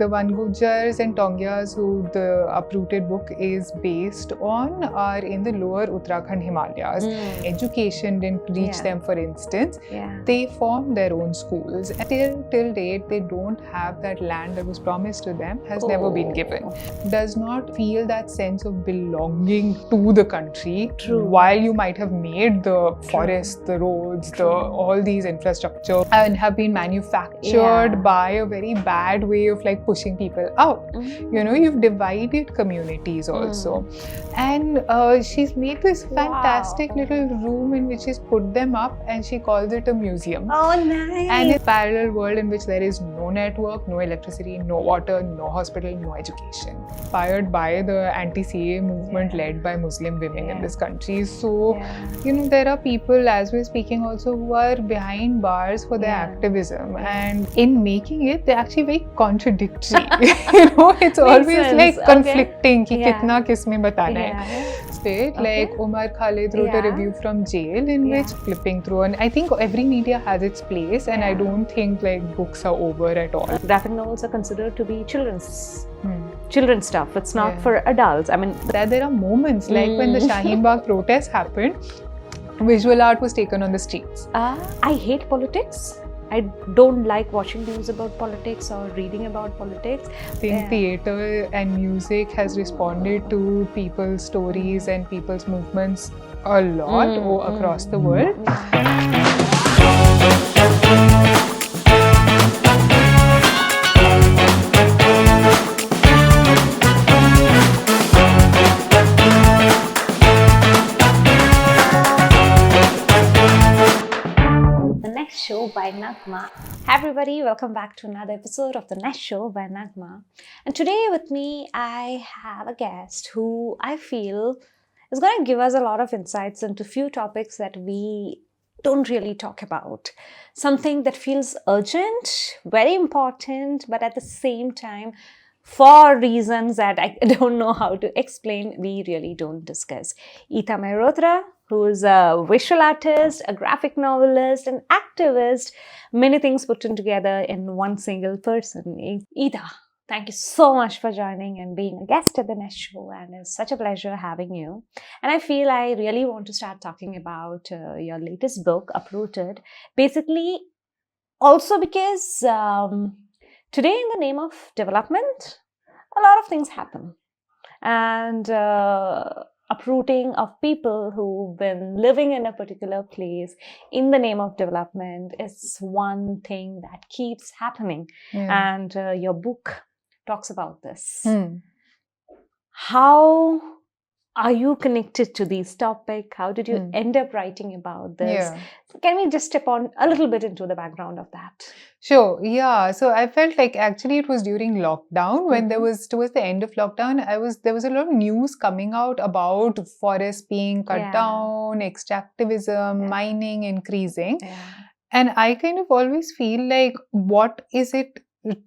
The one Gujjars and Tongyas who the Uprooted book is based on are in the lower Uttarakhand Himalayas. Education didn't reach them, for instance. They formed their own schools. Till date, they don't have that land that was promised to them, has never been given. Does not feel that sense of belonging to the country. While you might have made the forests, the roads, all these infrastructure and have been manufactured by a very bad way of like pushing people out. You know, you've divided communities also. And she's made this fantastic little room in which she's put them up and she calls it a museum. Oh, nice. And it's a parallel world in which there is no network, no electricity, no water, no hospital, no education. Inspired by the anti-CAA movement led by Muslim women in this country. So, you know, there are people, as we're speaking also, who are behind bars for their activism. And in making it, they're actually very contradictory. You know, it's always like conflicting ki kitna kisme batana hai. Like Umar Khalid wrote a review from jail in which flipping through, and I think every media has its place, and I don't think like books are over at all. Graphic novels are considered to be children's stuff. It's not for adults. I mean, there are moments like when the Shaheen Bagh protest happened, visual art was taken on the streets. I hate politics. I don't like watching news about politics or reading about politics. I think theatre and music has responded to people's stories and people's movements a lot across the world. Show by Naghma. Hi everybody, welcome back to another episode of the Next Show by Naghma. And today with me, I have a guest who I feel is going to give us a lot of insights into few topics that we don't really talk about. Something that feels urgent, very important, but at the same time, for reasons that I don't know how to explain, we really don't discuss. Ita Mehrotra, who is a visual artist, a graphic novelist, an activist, many things put in together in one single person. Ita, thank you so much for joining and being a guest at the Next Show, and it's such a pleasure having you. And I feel I really want to start talking about your latest book, Uprooted, basically also because today in the name of development, a lot of things happen. And uprooting of people who've been living in a particular place in the name of development is one thing that keeps happening. And your book talks about this. How are you connected to this topic? How did you end up writing about this? Can we just step on a little bit into the background of that? Sure. Yeah. So I felt like actually it was during lockdown when there was towards the end of lockdown, there was a lot of news coming out about forests being cut down, extractivism, mining increasing. And I kind of always feel like, what is it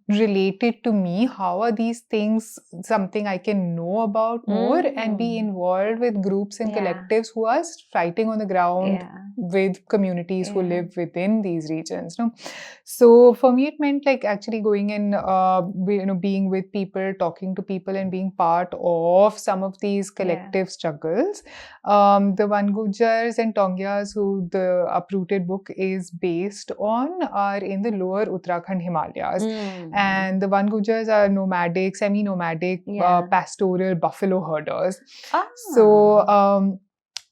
related to me? How are these things something I can know about more and be involved with groups and collectives who are fighting on the ground with communities who live within these regions? No? So for me, it meant like actually going in, being with people, talking to people, and being part of some of these collective struggles. The one Gujjars and Tongyas who the Uprooted book is based on are in the lower Uttarakhand Himalayas. And the one Gujjars are nomadic, semi-nomadic, pastoral buffalo herders. So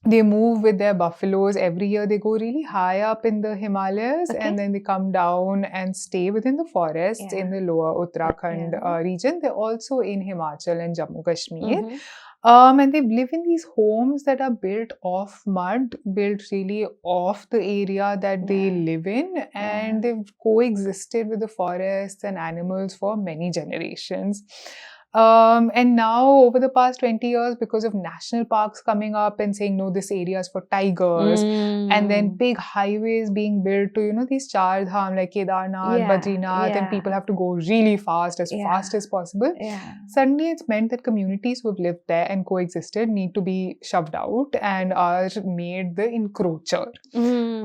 they move with their buffaloes. Every year they go really high up in the Himalayas and then they come down and stay within the forests in the lower Uttarakhand region. They're also in Himachal and Jammu Kashmir. And they live in these homes that are built off mud, built really off the area that they live in, and they've coexisted with the forests and animals for many generations. And now, over the past 20 years, because of national parks coming up and saying, no, this area is for tigers, and then big highways being built to, these Char Dham like Kedarnath, Badrinath, and people have to go really fast as possible. Suddenly, it's meant that communities who have lived there and coexisted need to be shoved out and are made the encroacher.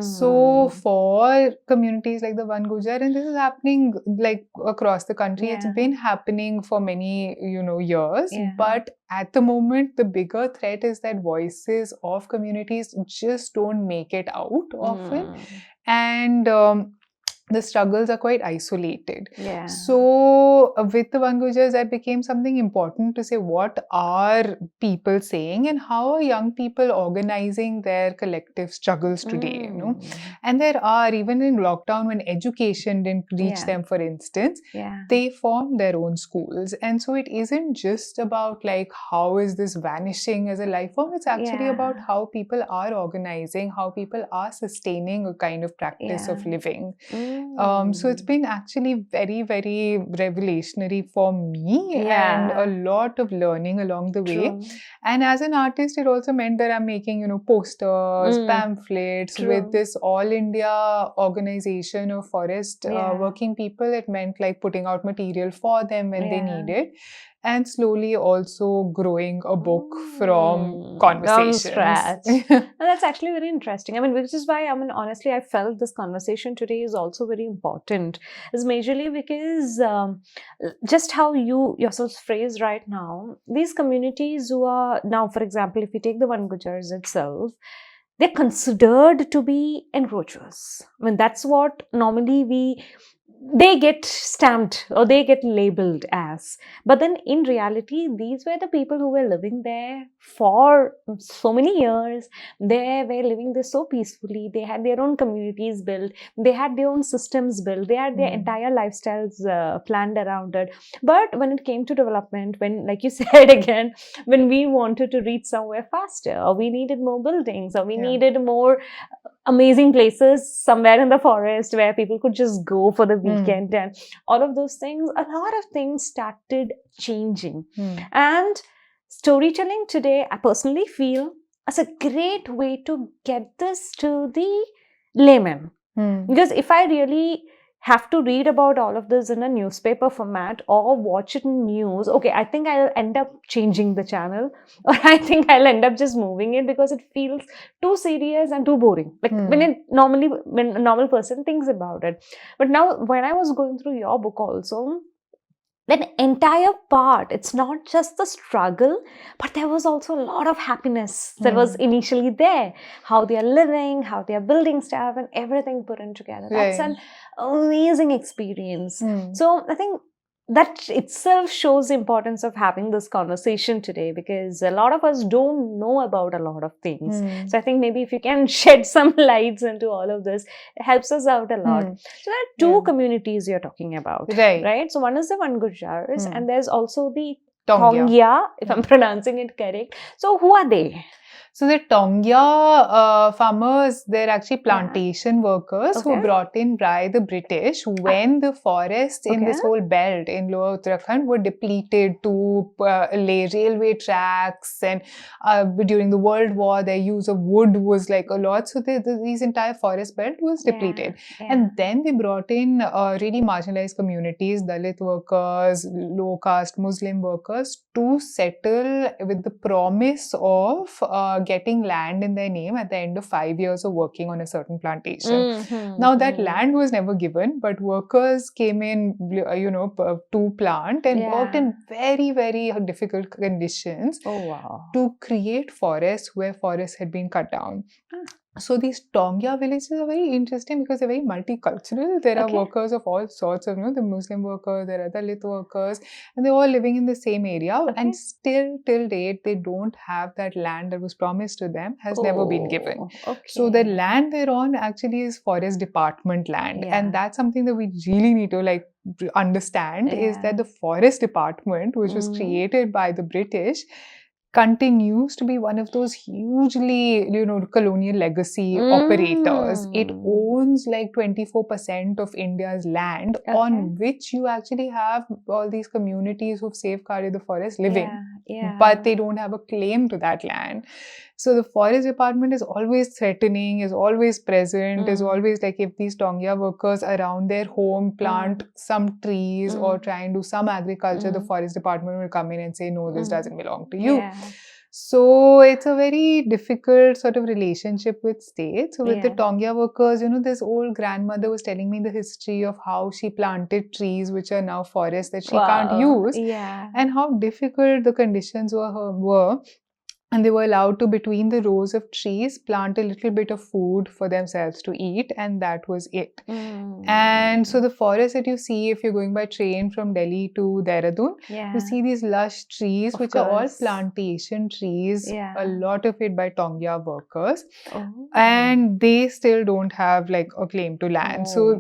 So, for communities like the one Gujjar, and this is happening like across the country, it's been happening for many years, but at the moment the bigger threat is that voices of communities just don't make it out often, and the struggles are quite isolated. So with the One Gujjars, that became something important to say, what are people saying and how are young people organizing their collective struggles today, And there are, even in lockdown when education didn't reach them, for instance, they formed their own schools. And so it isn't just about like, how is this vanishing as a life form? It's actually about how people are organizing, how people are sustaining a kind of practice of living. So it's been actually very, very revelationary for me, and a lot of learning along the way. And as an artist, it also meant that I'm making, posters, pamphlets with this All India organization of forest working people. It meant like putting out material for them when they need it. And slowly also growing a book from conversations. From scratch. And that's actually very interesting. I mean, which is why, honestly, I felt this conversation today is also very important. It's majorly because just how you yourself phrase right now, these communities who are now, for example, if you take the One Gujjars itself, they're considered to be encroachers. I mean, that's what normally they get stamped or they get labeled as. But then in reality, these were the people who were living there for so many years. They were living there so peacefully. They had their own communities built. They had their own systems built. They had their entire lifestyles planned around it. But when it came to development, when, like you said again, when we wanted to reach somewhere faster, or we needed more buildings, or we needed more amazing places somewhere in the forest where people could just go for the weekend and all of those things, a lot of things started changing. And storytelling today, I personally feel, is a great way to get this to the layman. Because if I really have to read about all of this in a newspaper format or watch it in news, okay, I think I'll end up changing the channel, or I think I'll end up just moving it because it feels too serious and too boring. Like when a normal person thinks about it. But now when I was going through your book also, that entire part, it's not just the struggle, but there was also a lot of happiness that was initially there. How they are living, how they are building stuff, and everything put in together. That's an amazing experience. So I think that itself shows the importance of having this conversation today, because a lot of us don't know about a lot of things. So I think maybe if you can shed some lights into all of this, it helps us out a lot. So there are two communities you're talking about, right? So one is the One Gujjars, and there's also the Tongya, if I'm pronouncing it correct. So who are they? So the Tongya farmers, they're actually plantation workers who were brought in by the British when the forests in this whole belt in Lower Uttarakhand were depleted to lay railway tracks, and during the World War their use of wood was like a lot. So these entire forest belt was depleted. And then they brought in really marginalized communities, Dalit workers, low caste Muslim workers, to settle with the promise of getting land in their name at the end of 5 years of working on a certain plantation. Now that land was never given, but workers came in, to plant and worked in very, very difficult conditions to create forests where forests had been cut down. So these Tongya villages are very interesting because they're very multicultural. There are workers of all sorts of, the Muslim workers, there are Dalit workers, and they're all living in the same area. And still, till date, they don't have that land that was promised to them, has never been given. So the land they're on actually is forest department land. And that's something that we really need to understand, is that the forest department, which was created by the British, continues to be one of those hugely, colonial legacy operators. It owns like 24% of India's land, on which you actually have all these communities who've safeguarded the forest living, but they don't have a claim to that land. So the forest department is always threatening, is always present, is always like, if these Tongya workers around their home plant some trees or try and do some agriculture, the forest department will come in and say, no, this doesn't belong to you. So it's a very difficult sort of relationship with state. So with the Tongya workers, this old grandmother was telling me the history of how she planted trees which are now forests that she can't use, and how difficult the conditions were. And they were allowed to, between the rows of trees, plant a little bit of food for themselves to eat, and that was it. And so the forest that you see, if you're going by train from Delhi to Dehradun, you see these lush trees, which are all plantation trees, a lot of it by Tongya workers. And they still don't have like a claim to land. So,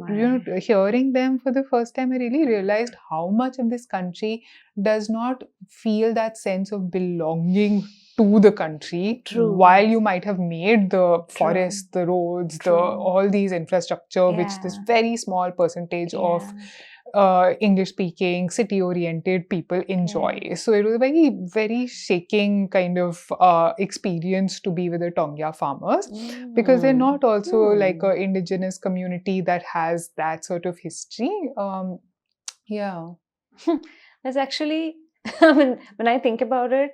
hearing them for the first time, I really realized how much of this country does not feel that sense of belonging to the country. While you might have made the forest, the roads, all these infrastructure, which this very small percentage of English-speaking, city-oriented people enjoy. So it was a very, very shaking kind of experience to be with the Tongya farmers, because they're not also like an indigenous community that has that sort of history. There's actually, I mean, when I think about it,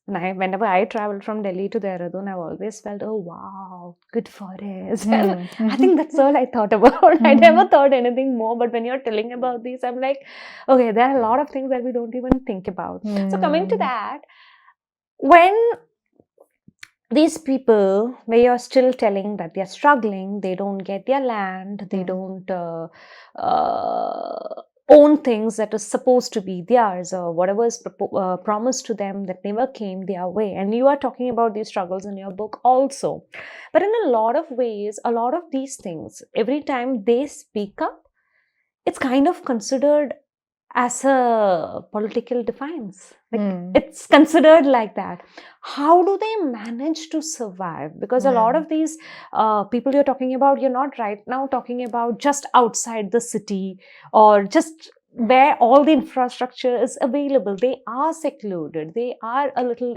whenever I travel from Delhi to Dehradun, I've always felt, oh wow, good forest. I think that's all I thought about. I never thought anything more. But when you're telling about these, I'm like, okay, there are a lot of things that we don't even think about. So coming to that, when these people, where you're still telling that they're struggling, they don't get their land, they don't own things that is supposed to be theirs, or whatever is promised to them that never came their way. And you are talking about these struggles in your book also. But in a lot of ways, a lot of these things, every time they speak up, it's kind of considered as a political defiance. It's considered like that. How do they manage to survive? Because a lot of these people you're talking about, you're not right now talking about just outside the city or just where all the infrastructure is available. They are secluded. They are a little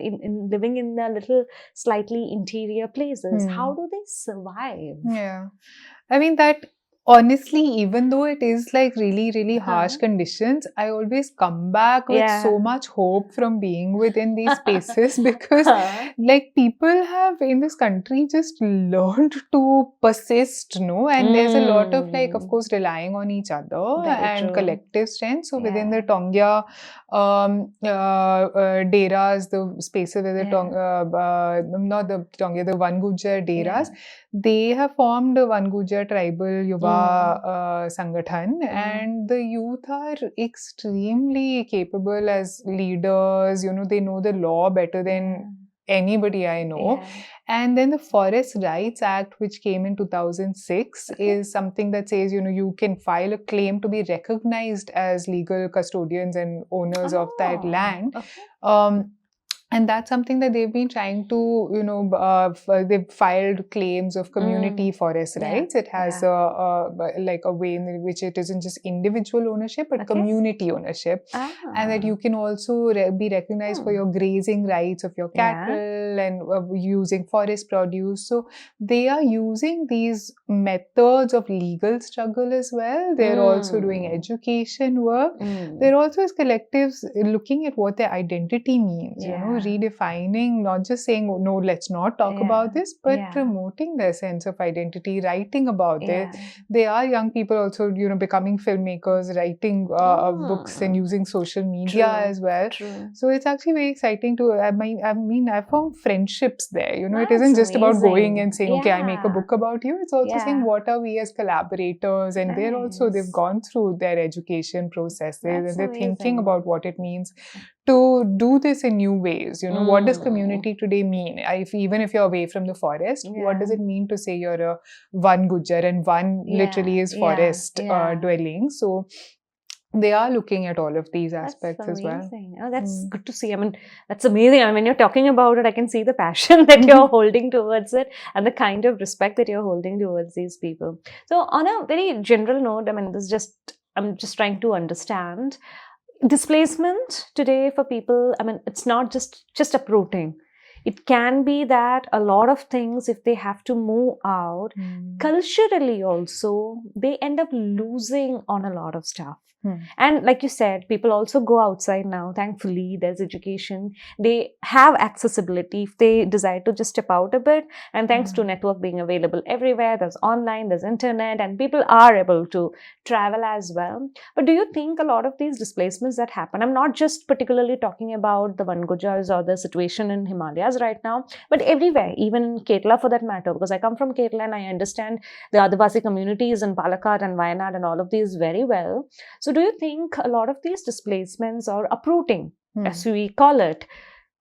living in the little slightly interior places. How do they survive? I mean, that honestly, even though it is like really, really harsh conditions, I always come back with so much hope from being within these spaces, because like people have in this country just learned to persist, and there's a lot of like, of course, relying on each other and collective strength. So within the Tongya deras, the spaces where not the Tongya, the One Gujjar deras, they have formed a One Gujjar tribal Yuva Sangathan, and the youth are extremely capable as leaders. They know the law better than anybody I know. And then the Forest Rights Act, which came in 2006, is something that says, you can file a claim to be recognized as legal custodians and owners of that land. And that's something that they've been trying to, they've filed claims of community forest rights. It has like a way in which it isn't just individual ownership, but community ownership. And that you can also be recognized for your grazing rights of your cattle and using forest produce. So they are using these methods of legal struggle as well. They're also doing education work. They're also, as collectives, looking at what their identity means, redefining, not just saying, oh, no, let's not talk about this, but promoting their sense of identity, writing about it. They are young people also, becoming filmmakers, writing books and using social media as well. So it's actually very exciting to, I found friendships there. It isn't just about going and saying, okay, I make a book about you. It's also saying, what are we as collaborators? And they're also, they've gone through their education processes and they're thinking about what it means to do this in new ways. What does community today mean? Even if you're away from the forest, what does it mean to say you're a One Gujjar, and one literally is forest dwelling? So they are looking at all of these That's aspects as well. amazing. Oh, that's good to see. I mean, that's amazing. I mean, when you're talking about it, I can see the passion that you're holding towards it and the kind of respect that you're holding towards these people. So, on a very general note, I mean, I'm just trying to understand displacement today for people. I mean, it's not just uprooting. It can be that a lot of things, if they have to move out, culturally also, they end up losing on a lot of stuff. And like you said, people also go outside now. Thankfully, there's education. They have accessibility if they decide to just step out a bit. And thanks to network being available everywhere, there's online, there's internet, and people are able to travel as well. But do you think a lot of these displacements that happen, I'm not just particularly talking about the Van Gujjars or the situation in Himalayas right now, but everywhere, even in Kerala for that matter, because I come from Kerala and I understand the Adivasi communities in Palakkad and Wayanad and all of these very well. So do you think a lot of these displacements or uprooting, as we call it,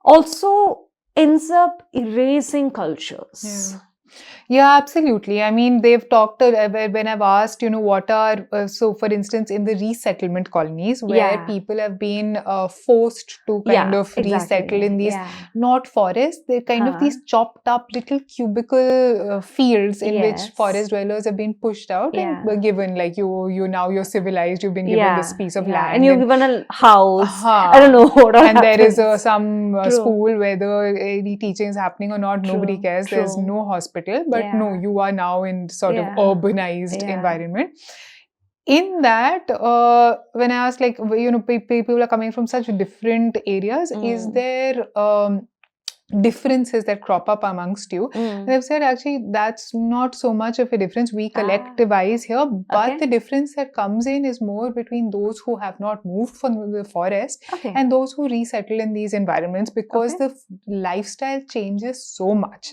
also ends up erasing cultures? Yeah, absolutely. I mean, they've talked when I've asked, what are, so for instance, in the resettlement colonies where people have been forced to kind of resettle in these, not forests, they're kind of these chopped up little cubicle fields in which forest dwellers have been pushed out and were given, like, you're civilized, you've been given this piece of land. And you're given a house. I don't know what and there is some school, whether any teaching is happening or not, nobody cares. There's no hospital. But no, you are now in sort of urbanized environment. In that, when I asked, like, people are coming from such different areas, is there differences that crop up amongst you? They've said, actually, that's not so much of a difference. We collectivize here, but the difference that comes in is more between those who have not moved from the forest and those who resettle in these environments, because the lifestyle changes so much.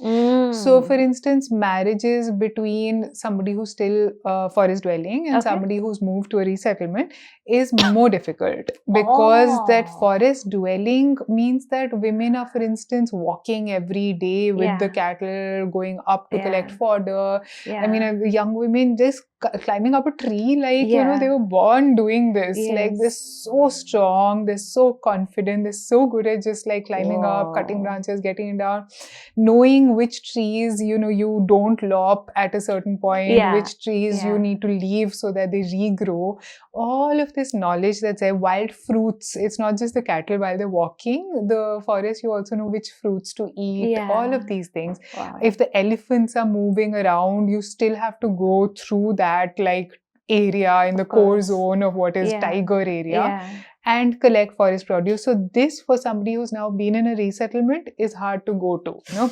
So, for instance, marriages between somebody who's still forest dwelling and somebody who's moved to a resettlement is more difficult, because that forest dwelling means that women are, for instance, walking every day with the cattle, going up to collect fodder. I mean, young women just climbing up a tree, like, they were born doing this. Like, they're so strong, they're so confident, they're so good at just like climbing up, cutting branches, getting down, knowing which trees, you don't lop at a certain point, which trees you need to leave so that they regrow. All of this knowledge that's there. Wild fruits, it's not just the cattle while they're walking the forest, you also know which fruits to eat, all of these things. If the elephants are moving around, you still have to go through that like area in the core zone of what is tiger area and collect forest produce. So this, for somebody who's now been in a resettlement, is hard to go to.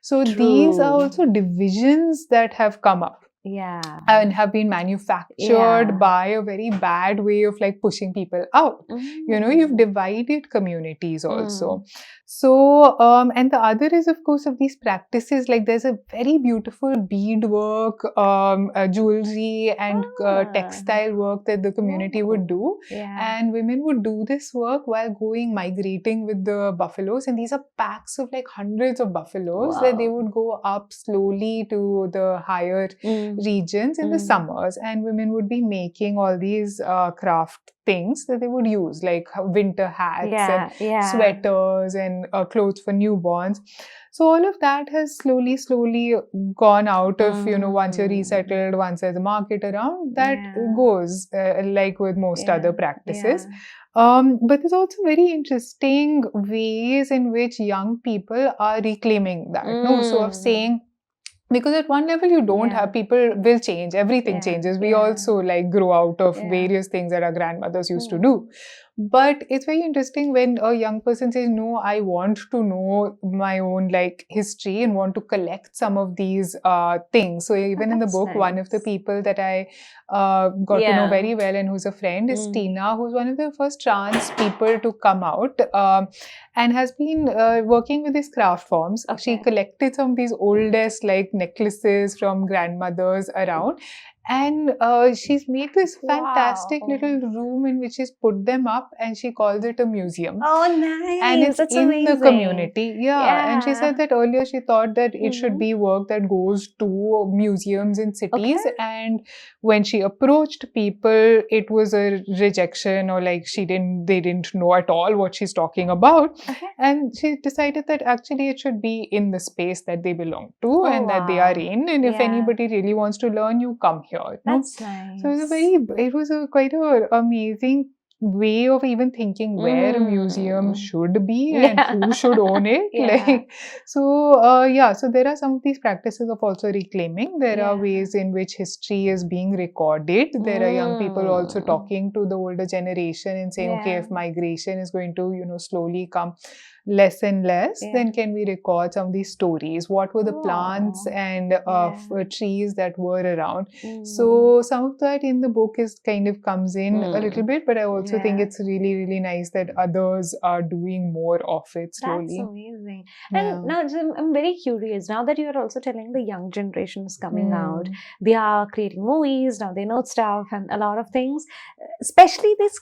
So these are also divisions that have come up. And have been manufactured by a very bad way of like pushing people out. You've divided communities also. So, and the other is, of course, of these practices, like there's a very beautiful beadwork, jewelry and textile work that the community would do. And women would do this work while migrating with the buffaloes. And these are packs of like hundreds of buffaloes that they would go up slowly to the higher regions in the summers, and women would be making all these craft things that they would use, like winter hats and sweaters and clothes for newborns. So all of that has slowly gone out of, once you're resettled, once there's a market around, that goes like with most other practices. But there's also very interesting ways in which young people are reclaiming that. So of saying, because at one level you don't have, people will change, everything changes. We also like grow out of various things that our grandmothers used to do. But it's very interesting when a young person says, no, I want to know my own like history and want to collect some of these things. So even in the book, one of the people that I got to know very well and who's a friend is Tina, who's one of the first trans people to come out and has been working with these craft forms. She collected some of these oldest like necklaces from grandmothers around And she's made this fantastic little room in which she's put them up, and she calls it a museum. Oh, nice. And it's That's in amazing. the community. Yeah. And she said that earlier she thought that it should be work that goes to museums in cities. Okay. And when she approached people, it was a rejection, or like they didn't know at all what she's talking about. Okay. And she decided that actually it should be in the space that they belong to and that they are in. And if anybody really wants to learn, you come here. That's nice. So it was quite a amazing way of even thinking where a museum should be and who should own it. So there are some of these practices of also reclaiming. There are ways in which history is being recorded. There are young people also talking to the older generation and saying, okay, if migration is going to, slowly come less and less, then can we record some of these stories? What were the plants and trees that were around? So some of that in the book is kind of comes in a little bit, but I also think it's really, really nice that others are doing more of it slowly. That's amazing. And now I'm very curious, now that you're also telling the young generation is coming out, they are creating movies, now they know stuff and a lot of things, especially this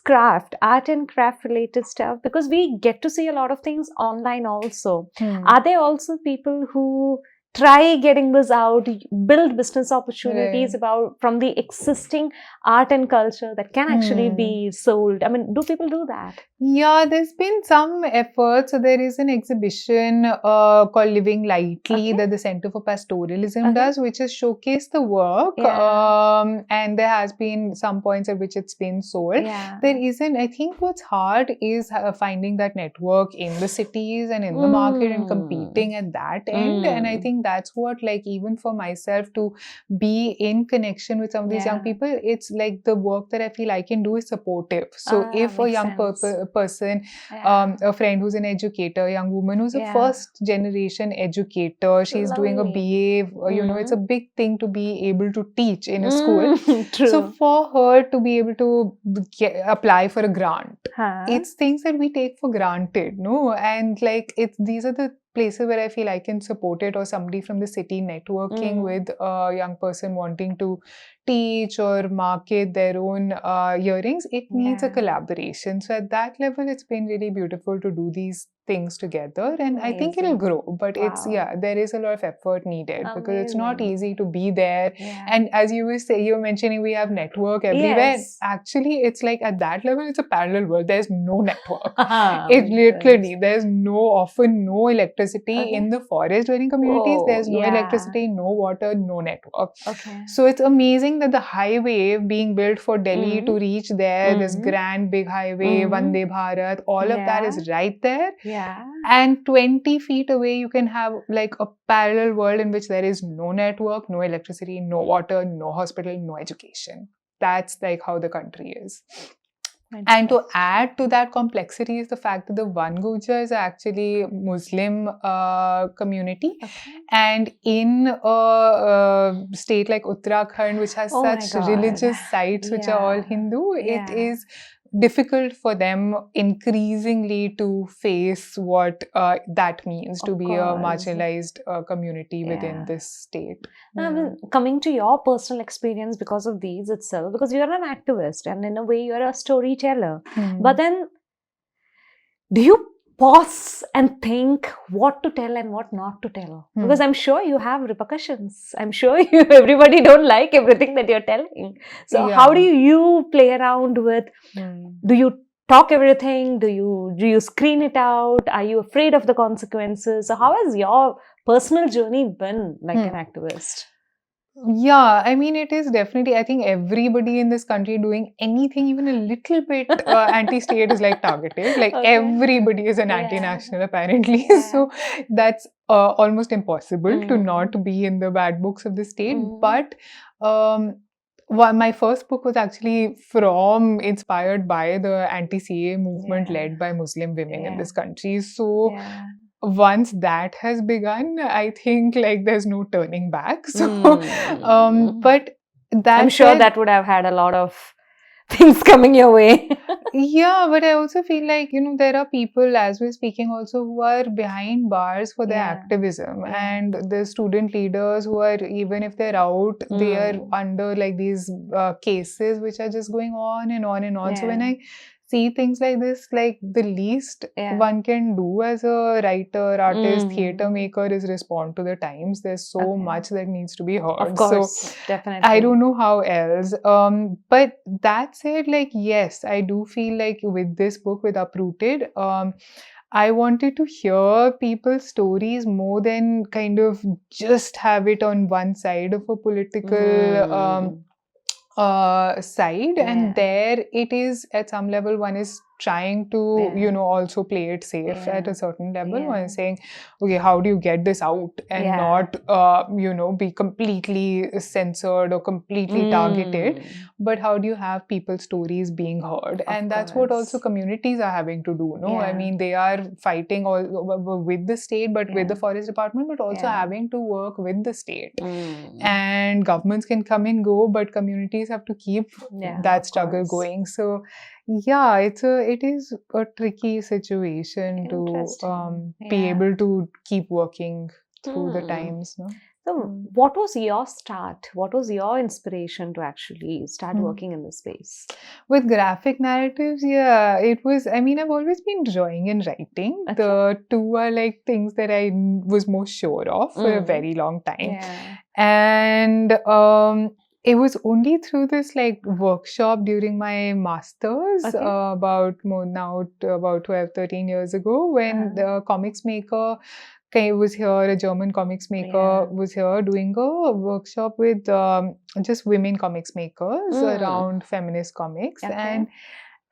art and craft related stuff, because we get to see a lot of things online also. Are there also people who try getting this out, build business opportunities from the existing art and culture that can actually be sold? I mean, do people do that? Yeah, there's been some effort. So there is an exhibition called Living Lightly that the Center for Pastoralism does, which has showcased the work. And there has been some points at which it's been sold. There isn't, I think what's hard is finding that network in the cities and in the market and competing at that end. And I think that's what, like, even for myself to be in connection with some of these young people, it's like the work that I feel I can do is supportive. So if a young person, a friend who's an educator, a young woman who's a first generation educator, she's doing a BA, it's a big thing to be able to teach in a school. So for her to be able to apply for a grant, it's things that we take for granted, no? And like these are the places where I feel I can support it, or somebody from the city networking with a young person wanting to teach or market their own earrings. It needs a collaboration. So at that level, it's been really beautiful to do these things together, and I think it'll grow, but it's there is a lot of effort needed because it's not easy to be there. And as you were mentioning, we have network everywhere. Actually, it's like at that level, it's a parallel world. There's no network. It literally, there's often no electricity in the forest dwelling communities. There's no electricity, no water, no network. So it's amazing that the highway being built for Delhi to reach there, this grand big highway, Vande Bharat, all of that is right there. And 20 feet away, you can have like a parallel world in which there is no network, no electricity, no water, no hospital, no education. That's like how the country is. And to add to that complexity is the fact that the Gujjars is actually Muslim community. And in a state like Uttarakhand, which has such religious sites which are all Hindu, it is difficult for them increasingly to face what that means to be a marginalized community within this state. Coming to your personal experience because of these itself, because you're an activist and in a way you're a storyteller, but then do you pause and think what to tell and what not to tell? Because I'm sure you have repercussions. I'm sure everybody don't like everything that you're telling. So how do you play around with, do you talk everything? Do you screen it out? Are you afraid of the consequences? So how has your personal journey been like an activist? Yeah, I mean, it is definitely, I think everybody in this country doing anything even a little bit anti-state is like targeted. Like everybody is an anti-national apparently. So that's almost impossible to not be in the bad books of the state. But my first book was actually inspired by the anti-CAA movement led by Muslim women in this country. So once that has begun, I think like there's no turning back. So, but that I'm sure that would have had a lot of things coming your way. Yeah, but I also feel like, there are people, as we're speaking also, who are behind bars for their activism. And the student leaders who are, even if they're out, they are under like these cases which are just going on and on and on. So when I see things like this, like the least one can do as a writer, artist, theatre maker is respond to the times. There's so much that needs to be heard. Of course, so definitely. I don't know how else. But that said, like, yes, I do feel like with this book, with Uprooted, I wanted to hear people's stories more than kind of just have it on one side of a political side. And there it is, at some level, one is trying to, also play it safe at a certain level. One is saying, okay, how do you get this out and not, be completely censored or completely targeted, but how do you have people's stories being heard? And that's what also communities are having to do. I mean, they are fighting all with the state, but with the forest department, but also having to work with the state. And governments can come and go, but communities have to keep that struggle going. So yeah, it is a tricky situation to be able to keep working through the times. No? So what was your start? What was your inspiration to actually start working in this space? With graphic narratives, it was, I mean, I've always been drawing and writing. Okay. The two are like things that I was most sure of for a very long time. And it was only through this like workshop during my master's about 12, 13 years ago, when the comics maker was here, a German comics maker was here doing a workshop with just women comics makers around feminist comics. And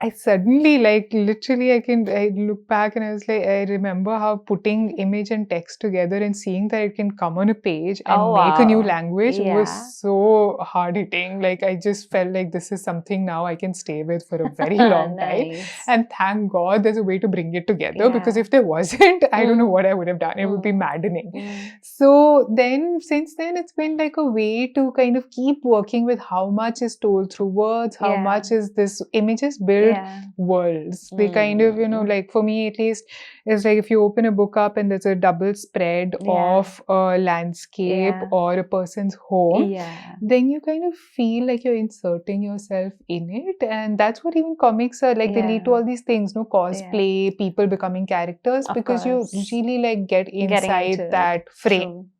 I suddenly, like, literally, I look back and I was like, I remember how putting image and text together and seeing that it can come on a page and make a new language was so hard-hitting. Like, I just felt like this is something now I can stay with for a very long time. And thank God there's a way to bring it together, because if there wasn't, I don't know what I would have done. It would be maddening. So then, since then, it's been like a way to kind of keep working with how much is told through words, how much is this images build worlds. They kind of, like for me at least, it's like if you open a book up and there's a double spread of a landscape or a person's home, then you kind of feel like you're inserting yourself in it. And that's what even comics are like. They lead to all these things, cosplay, people becoming characters, because you really like get inside that frame.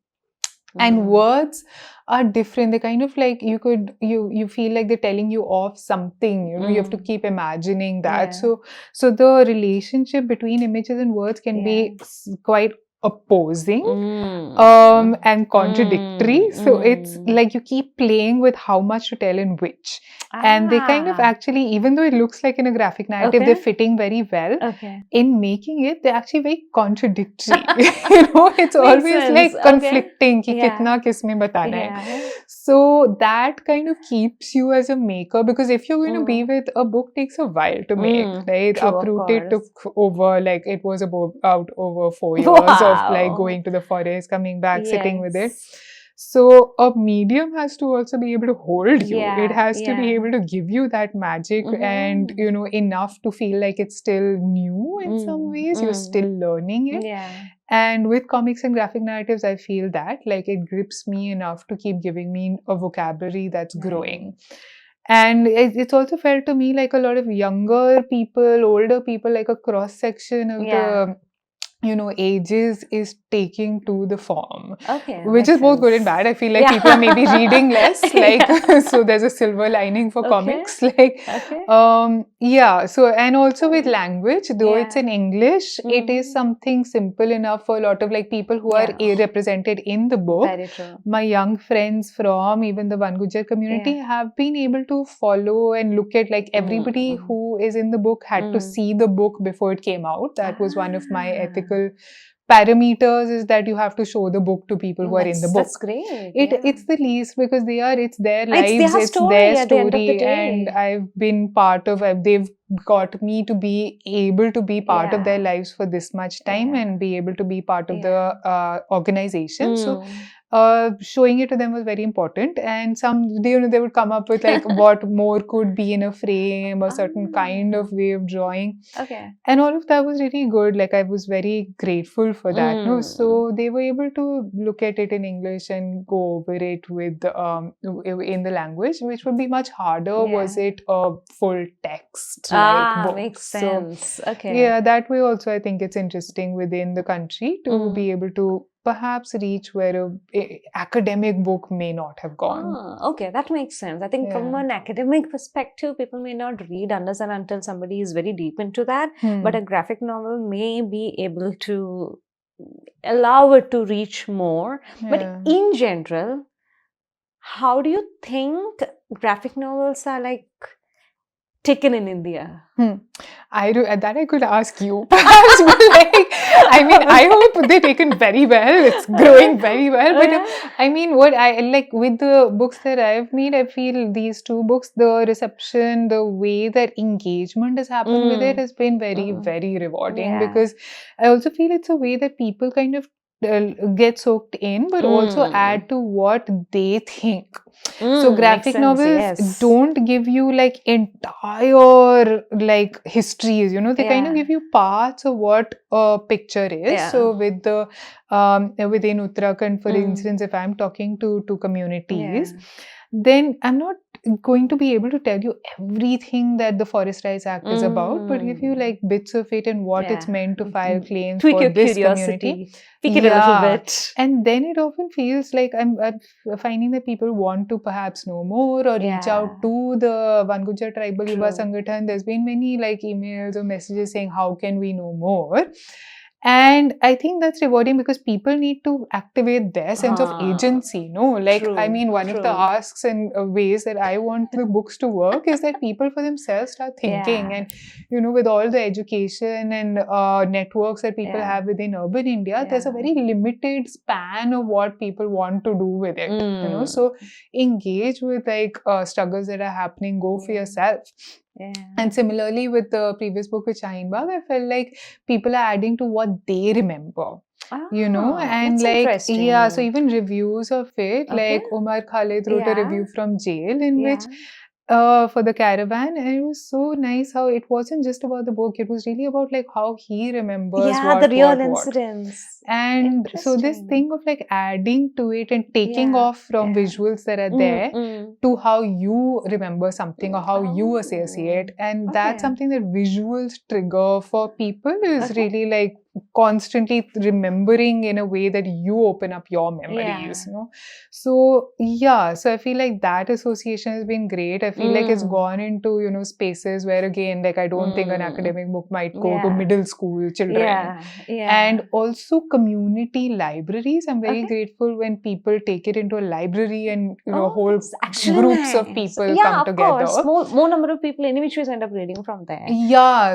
And words are different. They kind of like, you feel like they're telling you of something, you have to keep imagining that. So the relationship between images and words can be quite opposing and contradictory. So it's like you keep playing with how much to tell in which. And they kind of actually, even though it looks like in a graphic narrative, they're fitting very well. In making it, they're actually very contradictory. It's always like conflicting. Ki kitna kisme batana hai. So that kind of keeps you as a maker, because if you're going to be with a book, takes a while to make, right? Uprooted took over, like it was out over 4 years of like going to the forest, coming back, sitting with it. So a medium has to also be able to hold you. It has to be able to give you that magic and, enough to feel like it's still new in some ways. You're still learning it. And with comics and graphic narratives, I feel that like it grips me enough to keep giving me a vocabulary that's growing. And it's also felt to me like a lot of younger people, older people, like a cross section of the ages is taking to the form, which is both good and bad. I feel like people are maybe reading less, like so there's a silver lining for comics, like so, and also with language, though it's in English, it is something simple enough for a lot of like people who are represented in the book. My young friends from even the One Gujjar community have been able to follow and look at, like, everybody who is in the book had to see the book before it came out. That was one of my ethical parameters, is that you have to show the book to people who are in the book. That's great. It's the least, because it's their lives, it's their story, and I've been part of, they've got me to be able to be part of their lives for this much time and be able to be part of the organization. So showing it to them was very important. And they would come up with like what more could be in a frame, a certain kind of way of drawing. Okay. And all of that was really good. Like I was very grateful for that. No, so they were able to look at it in English and go over it with in the language, which would be much harder. Was it a full text book? Makes sense. Okay. Yeah, that way also I think it's interesting within the country to be able to perhaps reach where a academic book may not have gone. Okay, that makes sense. I think from an academic perspective, people may not read unless and until somebody is very deep into that. But a graphic novel may be able to allow it to reach more. But in general, how do you think graphic novels are like taken in India? I could ask you perhaps, but like, I mean, I hope they're taken very well. It's growing very well. But I mean, what I like with the books that I've made, I feel these two books, the reception, the way that engagement has happened with it has been very, very rewarding, because I also feel it's a way that people kind of get soaked in, but also add to what they think. So graphic novels don't give you like entire like histories, you know, they kind of give you parts of what a picture is. So with the within Uttarakhand, for instance, if I'm talking to communities, then I'm not going to be able to tell you everything that the Forest Rights Act is about, but give you like bits of it and what it's meant to file claims Tweak for your this curiosity. community. Pick it a little bit. And then it often feels like I'm finding that people want to perhaps know more or reach out to the One Gujjar Tribal Yuva Sangathan. There's been many like emails or messages saying, how can we know more? And I think that's rewarding because people need to activate their sense of agency, no? Like, I mean, one of the asks and ways that I want the books to work is that people for themselves start thinking. And, you know, with all the education and networks that people have within urban India, there's a very limited span of what people want to do with it, you know? So engage with like struggles that are happening, go for yourself. And similarly with the previous book with Shaheen Bagh, I felt like people are adding to what they remember. You know, and like, so even reviews of it, like Omar Khalid wrote a review from jail in which for the caravan, and it was so nice how it wasn't just about the book, it was really about like how he remembers the real incidents. And so this thing of like adding to it and taking off from visuals that are there to how you remember something or how you associate, and that's something that visuals trigger for people is really like constantly remembering in a way that you open up your memories, you know. So so I feel like that association has been great. I feel like it's gone into, you know, spaces where again, like I don't think an academic book might go to middle school children. And also community libraries. I'm very grateful when people take it into a library and, you know, whole groups of people come together. Of course. More number of people anyway end up reading from there.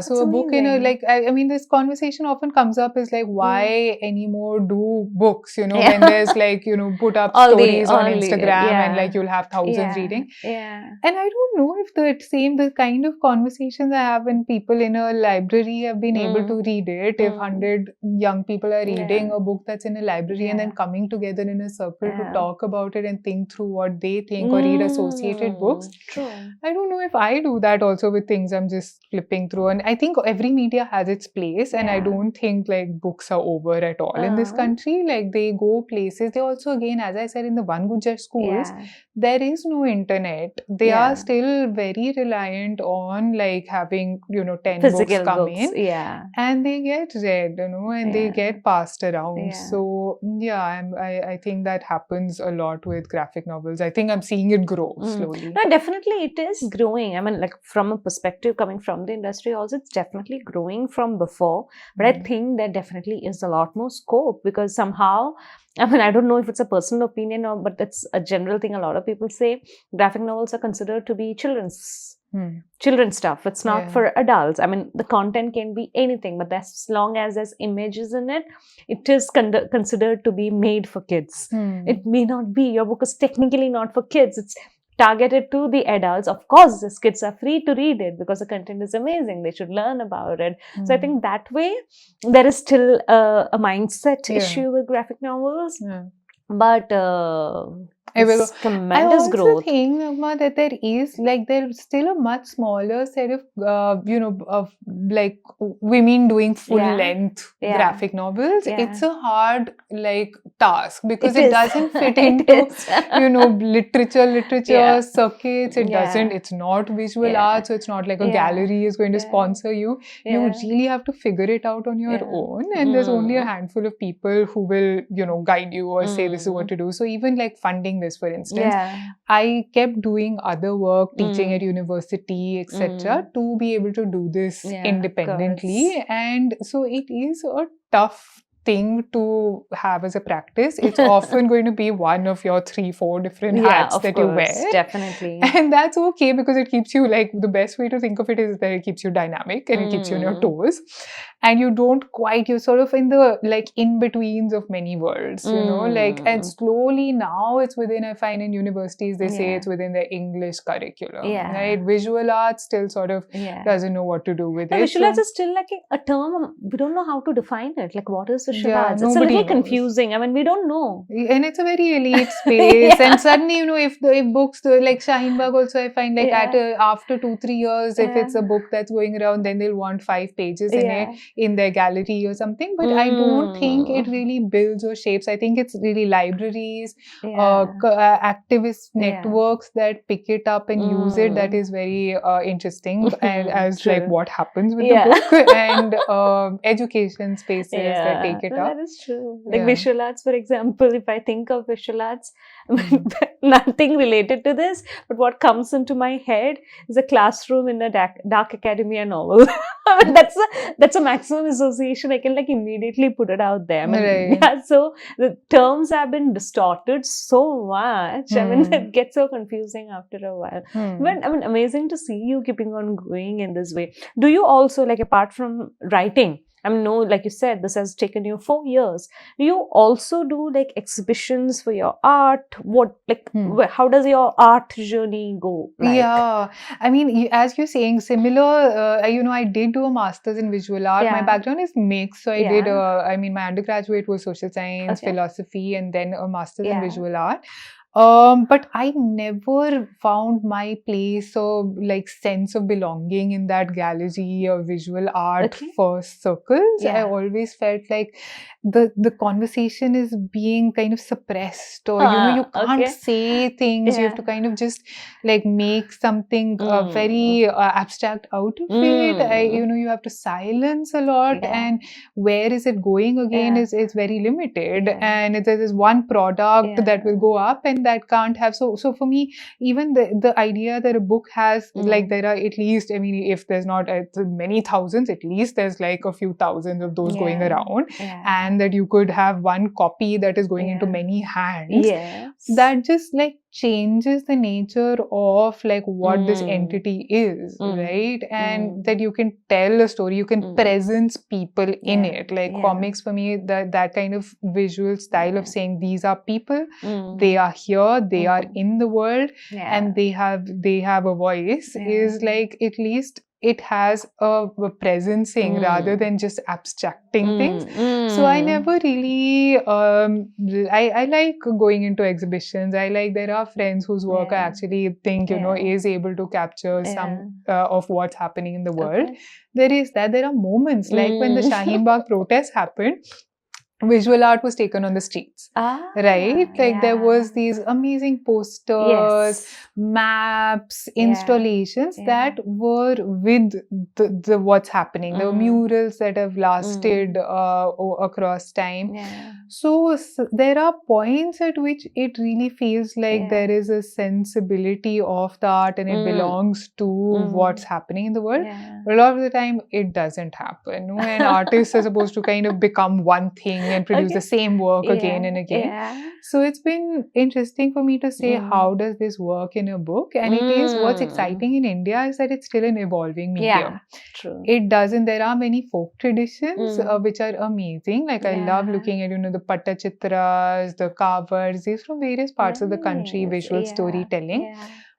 So a book in a, like, I mean, this conversation often comes up is like, why anymore do books, you know, when there's like, you know, put up stories on Instagram and like you'll have thousands reading. And I don't know if the kind of conversations I have when people in a library have been able to read it, if 100 young people are reading a book that's in a library and then coming together in a circle to talk about it and think through what they think or read associated books. I don't know if I do that also with things I'm just flipping through. And I think every media has its place, and I don't think like books are over at all in this country. Like they go places. They also, again, as I said, in the One Gujjar schools, there is no internet. They are still very reliant on like having, you know, 10 physical books come books. in and they get read, you know, and they get passed around. So I think that happens a lot with graphic novels. I think I'm seeing it grow slowly. No, definitely it is growing. I mean, like from a perspective coming from the industry also, it's definitely growing from before. But I think there definitely is a lot more scope because somehow, I mean, I don't know if it's a personal opinion or, but it's a general thing. A lot of people say graphic novels are considered to be children's stuff. It's not for adults. I mean, the content can be anything, but as long as there's images in it, it is considered to be made for kids. It may not be. Your book is technically not for kids. It's targeted to the adults. Of course, these kids are free to read it because the content is amazing. They should learn about it. So I think that way, there is still a mindset issue with graphic novels. But it's I tremendous also growth. think, Naghma, that there's still a much smaller set of of like women doing full length graphic novels. It's a hard task because it doesn't fit into literature circuits. It's not visual art, so it's not like a gallery is going to sponsor you. You really have to figure it out on your own, and there's only a handful of people who will guide you or say this is what to do. So even like funding this, for instance, I kept doing other work, teaching at university, etc., to be able to do this independently. And so it is a tough thing to have as a practice. It's often going to be one of your 3-4 different hats that you wear. Definitely. And that's okay because it keeps you, like, the best way to think of it is that it keeps you dynamic and it keeps you on your toes. And you don't quite, you're sort of in the in-betweens of many worlds, and slowly now it's within, I find in universities, they say it's within the English curriculum, right? Visual arts still sort of doesn't know what to do with it. Visual arts is still like a term, we don't know how to define it. Like, what is visual arts? It's a little confusing. I mean, we don't know. And it's a very elite space. And suddenly, if books, like Shaheen Bagh also, I find after 2-3 years, if it's a book that's going around, then they'll want 5 pages in it, in their gallery or something. But I don't think it really builds or shapes. I think it's really libraries, activist networks that pick it up and use it. That is very interesting, and as like what happens with the book, and education spaces that take it up. That is true. Like visual arts, for example, if I think of visual arts, nothing related to this, but what comes into my head is a classroom in a dark academia novel. I mean, that's a maximum association. I can like immediately put it out there. I mean, so the terms have been distorted so much. I mean, it gets so confusing after a while. But I mean, amazing to see you keeping on going in this way. Do you also, like, apart from writing, I mean, no, like you said, this has taken you 4 years. Do you also do like exhibitions for your art? What, like, how does your art journey go? Like? Yeah, I mean, as you're saying, similar, I did do a master's in visual art. My background is mixed. So I did, my undergraduate was social science, philosophy, and then a master's in visual art. But I never found my place or like sense of belonging in that gallery or visual art first circles. I always felt like the conversation is being kind of suppressed, or you can't say things. You have to kind of just like make something very abstract out of it. You have to silence a lot, and where is it going again is very limited. And there's this one product that will go up, and that can't have. So for me, even the idea that a book has like, there are at least, I mean, if there's not many thousands, at least there's like a few thousands of those going around, and that you could have one copy that is going into many hands. That just like changes the nature of like what this entity is, right? And that you can tell a story, you can presence people in it. Like comics, for me, that kind of visual style of saying these are people, they are here, they are in the world, and they have a voice, is like, at least it has a presencing rather than just abstracting things. So I never really, I like going into exhibitions. I like, there are friends whose work I actually think, is able to capture some of what's happening in the world. There is that. There are moments like when the Shaheen Bagh protest happened, visual art was taken on the streets, right? Like there was these amazing posters, maps, installations that were with the what's happening. There were murals that have lasted across time. So there are points at which it really feels like there is a sensibility of the art and it belongs to what's happening in the world. But a lot of the time it doesn't happen. When artists are supposed to kind of become one thing and produce the same work again and again. So it's been interesting for me to say, how does this work in a book? And it is, what's exciting in India is that it's still an evolving medium. It doesn't, there are many folk traditions which are amazing. Like I love looking at, the Pattachitras, the carvers, these from various parts of the country, visual storytelling.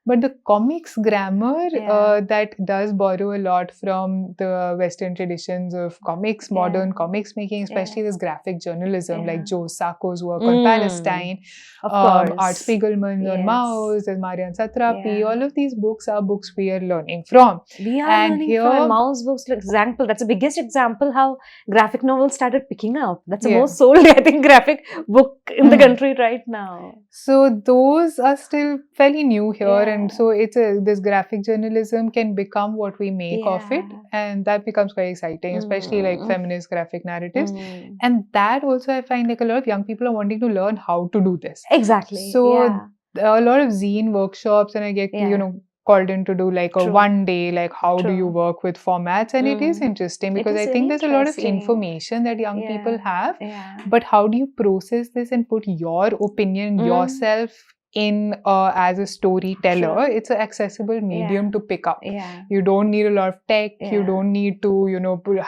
But the comics grammar Yeah. that does borrow a lot from the Western traditions of comics, modern comics making, especially this graphic journalism like Joe Sacco's work on Palestine, Of Art course. Spiegelman's on Yes. Maus, there's Marian Satrapi. Yeah. All of these books are books we are learning from. We are And learning here- from Mao's books. For example, that's the biggest example how graphic novels started picking up. That's the Yeah. most sold, I think, graphic book in the country right now. So those are still fairly new here, and Yeah. so this graphic journalism can become what we make of it, Yeah. and that becomes very exciting, especially like feminist graphic narratives. Mm. And that also I find like a lot of young people are wanting to learn how to do this. Exactly. So Yeah. a lot of zine workshops, and I get Yeah. called in to do like a True. one day, like how do you True. work with formats, and it is interesting It because is I think very there's a lot of interesting. information that young people Yeah. have, Yeah. but how do you process this and put your opinion, yourself in as a storyteller? True. It's an accessible medium to pick up. Yeah. You don't need a lot of tech. You Yeah. don't need to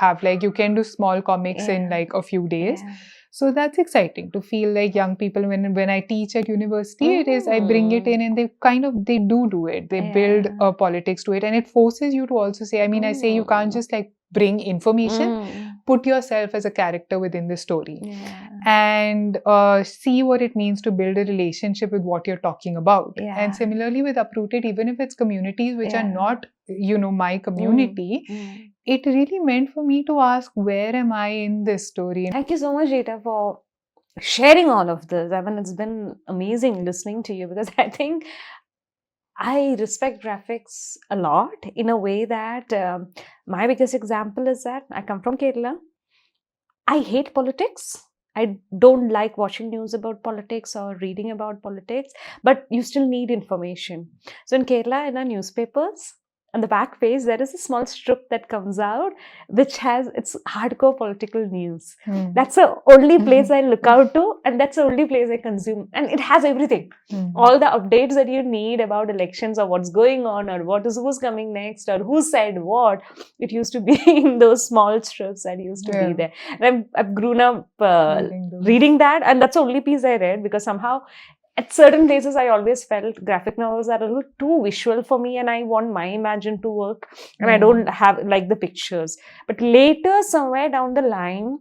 have like, you can do small comics in like a few days. Yeah. So that's exciting to feel like young people, when I teach at university, it is I bring it in and they do it. They build a politics to it, and it forces you to also say, I mean, I say you can't just like bring information, put yourself as a character within the story. Yeah. And see what it means to build a relationship with what you're talking about. Yeah. And similarly with Uprooted, even if it's communities which are Yeah. not, my community, it really meant for me to ask, where am I in this story? Thank you so much, Ita, for sharing all of this. I mean, it's been amazing listening to you, because I think I respect graphics a lot in a way that my biggest example is that I come from Kerala. I hate politics. I don't like watching news about politics or reading about politics, but you still need information. So in Kerala, in our newspapers, on the back page, there is a small strip that comes out which has its hardcore political news. That's the only place I look out to, and that's the only place I consume. And it has everything. All the updates that you need about elections, or what's going on, or who's coming next, or who said what. It used to be in those small strips that used to be there. And I've grown up reading that, and that's the only piece I read, because somehow at certain places, I always felt graphic novels are a little too visual for me, and I want my imagination to work, and I don't have like the pictures. But later, somewhere down the line,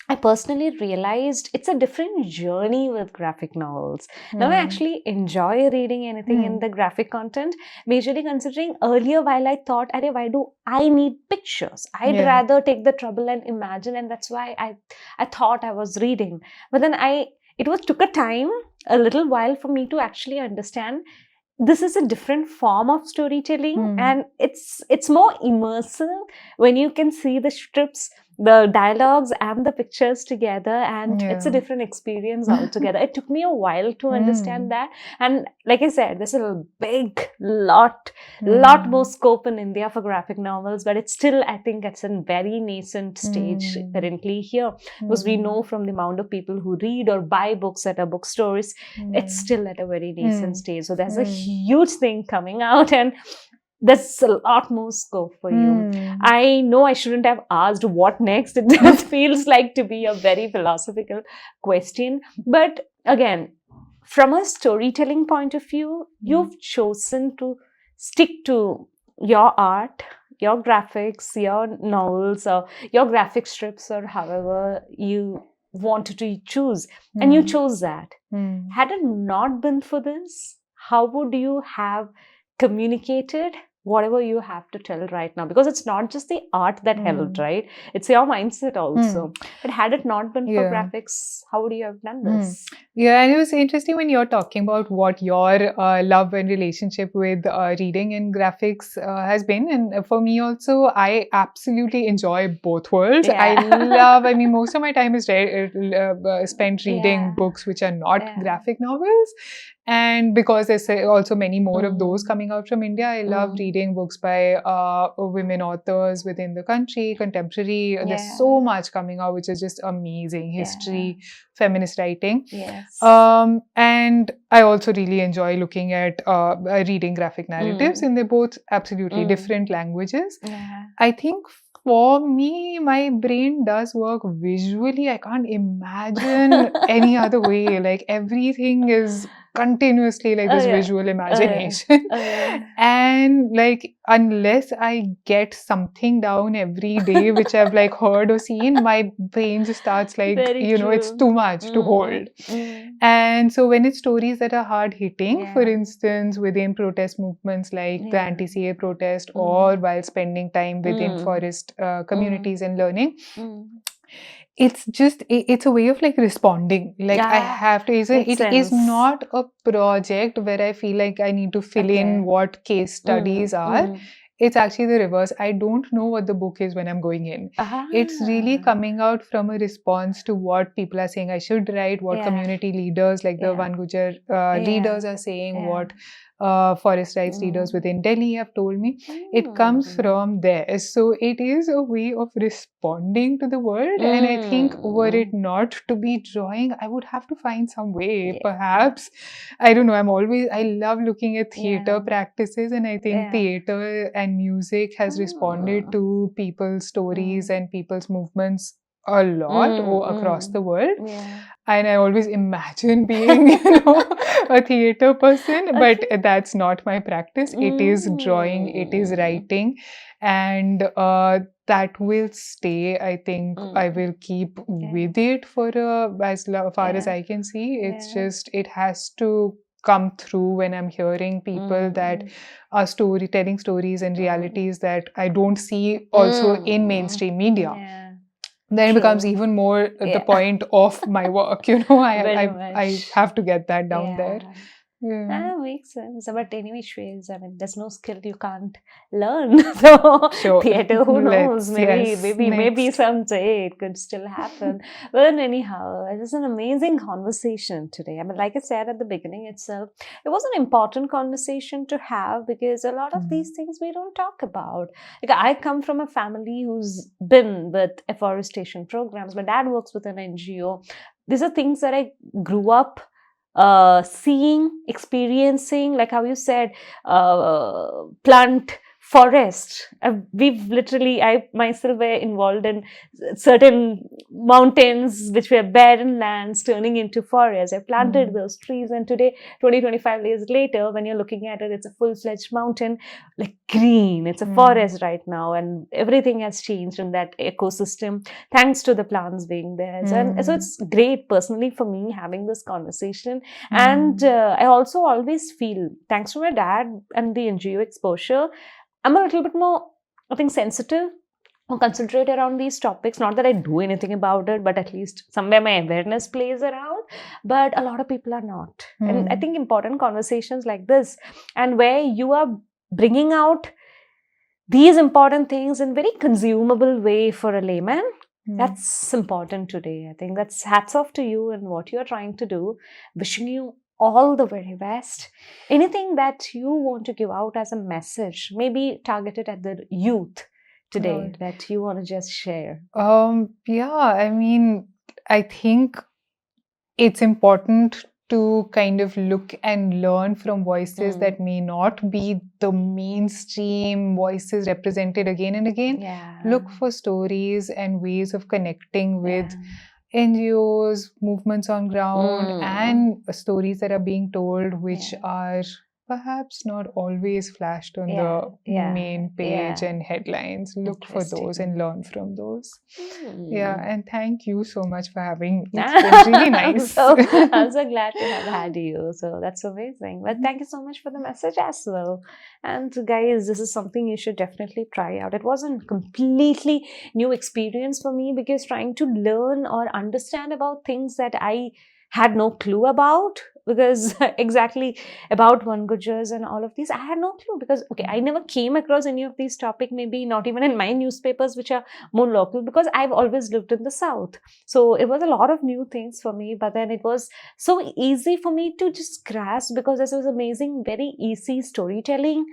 I personally realized it's a different journey with graphic novels. Now I actually enjoy reading anything in the graphic content, majorly considering earlier, while I thought, why do I need pictures? I'd rather take the trouble and imagine, and that's why I thought I was reading. But then it took a little while for me to actually understand this is a different form of storytelling, and it's more immersive when you can see the strips, the dialogues and the pictures together, and it's a different experience altogether. It took me a while to understand that, and like I said, there's a lot more scope in India for graphic novels, but it's still, I think it's a very nascent stage currently here, because we know from the amount of people who read or buy books at our bookstores, it's still at a very nascent stage. So there's a huge thing coming out, and there's a lot more scope for you. I know I shouldn't have asked what next. It just feels like to be a very philosophical question. But again, from a storytelling point of view, you've chosen to stick to your art, your graphics, your novels, or your graphic strips, or however you wanted to choose. And you chose that. Had it not been for this, how would you have communicated whatever you have to tell right now? Because it's not just the art that helped, right? It's your mindset also. But had it not been for graphics, how would you have done this? Yeah, and it was interesting when you're talking about what your love and relationship with reading and graphics has been. And for me also, I absolutely enjoy both worlds. I mean, most of my time is spent reading books which are not graphic novels. And because there's also many more of those coming out from India, I love reading books by women authors within the country, contemporary. There's so much coming out, which is just amazing. History, feminist writing. And I also really enjoy looking at reading graphic narratives, and they're both absolutely different languages. I think for me, my brain does work visually. I can't imagine any other way. Like everything is continuously like this visual imagination. And like, unless I get something down every day, which I've like heard or seen, my brain just starts like, it's too much to hold. And so when it's stories that are hard hitting, for instance, within protest movements like the anti-CA protest, or while spending time within forest communities and learning, it's a way of like responding. Like I have to, it is not a project where I feel like I need to fill in what case studies are. It's actually the reverse. I don't know what the book is when I'm going in. It's really coming out from a response to what people are saying I should write, what community leaders like the One Gujjar leaders are saying, what forest rights leaders within Delhi have told me. It comes from there. So it is a way of responding to the world. And I think were it not to be drawing, I would have to find some way. Perhaps, I don't know, I love looking at theatre practices, and I think theatre and music has responded to people's stories and people's movements a lot across the world. And I always imagine being, a theatre person, but that's not my practice. It is drawing, it is writing, and that will stay. I think I will keep with it for as far as I can see. It's just, it has to come through when I'm hearing people that are telling stories and realities that I don't see also in mainstream media. Then it becomes even more the point of my work, I have to get that down there. That makes sense. But anyway, ways, I mean, there's no skill you can't learn. So theatre, who knows? Maybe someday it could still happen. But anyhow, it was an amazing conversation today. I mean, like I said at the beginning itself, it was an important conversation to have, because a lot of these things we don't talk about. Like, I come from a family who's been with afforestation programs. My dad works with an NGO. These are things that I grew up seeing, experiencing, like how you said, plant forest. I myself were involved in certain mountains which were barren lands turning into forests. I planted those trees, and today, 25 years later, when you're looking at it, it's a full-fledged mountain, like green. It's a forest right now, and everything has changed in that ecosystem thanks to the plants being there. And so it's great personally for me having this conversation. And I also always feel, thanks to my dad and the NGO exposure, I'm a little bit more, I think, sensitive or concentrate around these topics. Not that I do anything about it, but at least somewhere my awareness plays around. But a lot of people are not. And I think important conversations like this, and where you are bringing out these important things in very consumable way for a layman, that's important today. I think that's hats off to you and what you're trying to do. Wishing you all the very best. Anything that you want to give out as a message, maybe targeted at the youth today, that you want to just share? I mean, I think it's important to kind of look and learn from voices that may not be the mainstream voices represented again and again. Look for stories and ways of connecting with NGOs, movements on ground, and stories that are being told, which are perhaps not always flashed on the main page and headlines. Look for those and learn from those. And thank you so much for having me. It's been really nice. I'm so glad to have had you. So that's amazing. But thank you so much for the message as well. And guys, this is something you should definitely try out. It wasn't completely new experience for me, because trying to learn or understand about things that I had no clue about, because exactly about One Gujjars and all of these, I had no clue, because I never came across any of these topics, maybe not even in my newspapers, which are more local, because I've always lived in the South. So it was a lot of new things for me, but then it was so easy for me to just grasp, because this was amazing, very easy storytelling.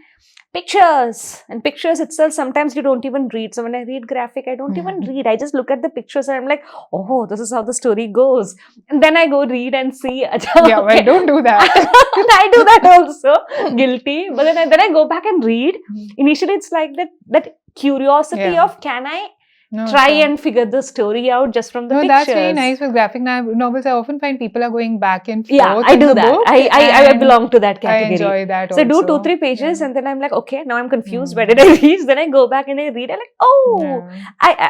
Pictures, and pictures itself, sometimes you don't even read. So when I read graphic, I don't even read. I just look at the pictures and I'm like, oh, this is how the story goes. And then I go read and see. I don't do that. I do that also. Guilty. But then I go back and read. Initially, it's like that curiosity of, can I try and figure the story out just from the pictures. That's very nice. With graphic novels, I often find people are going back and forth. Yeah, I do that. I belong to that category. I enjoy that also. So I do 2-3 pages and then I'm like, okay, now I'm confused. Where did I reach? Then I go back and I read. I'm like, oh,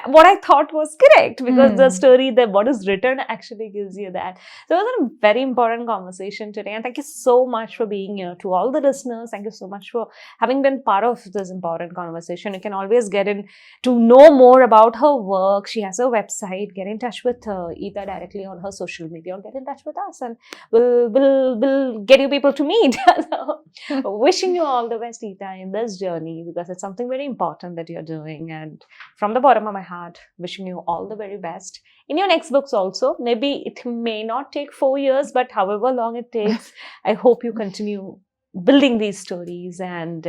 what I thought was correct, because the story, what is written actually gives you that. So it was a very important conversation today, and thank you so much for being here. To all the listeners, thank you so much for having been part of this important conversation. You can always get in to know more about her work. She has a website. Get in touch with Ita directly on her social media, or get in touch with us, and we'll get you people to meet. So, wishing you all the best, Ita, in this journey, because it's something very important that you're doing. And from the bottom of my heart, wishing you all the very best in your next books also. Maybe it may not take 4 years, but however long it takes, I hope you continue building these stories. And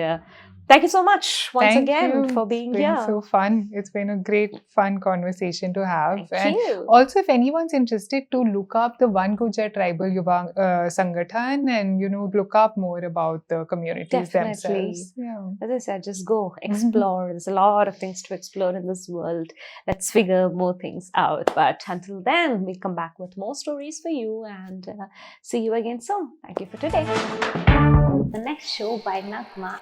thank you so much once again for being here. It's been so fun. It's been a great, fun conversation to have. Thank you. Also, if anyone's interested to look up the One Gujjar Tribal Yuva Sangathan and, look up more about the communities themselves. Yeah. As I said, just go explore. There's a lot of things to explore in this world. Let's figure more things out. But until then, we'll come back with more stories for you, and see you again soon. Thank you for today. The next show by Naghma.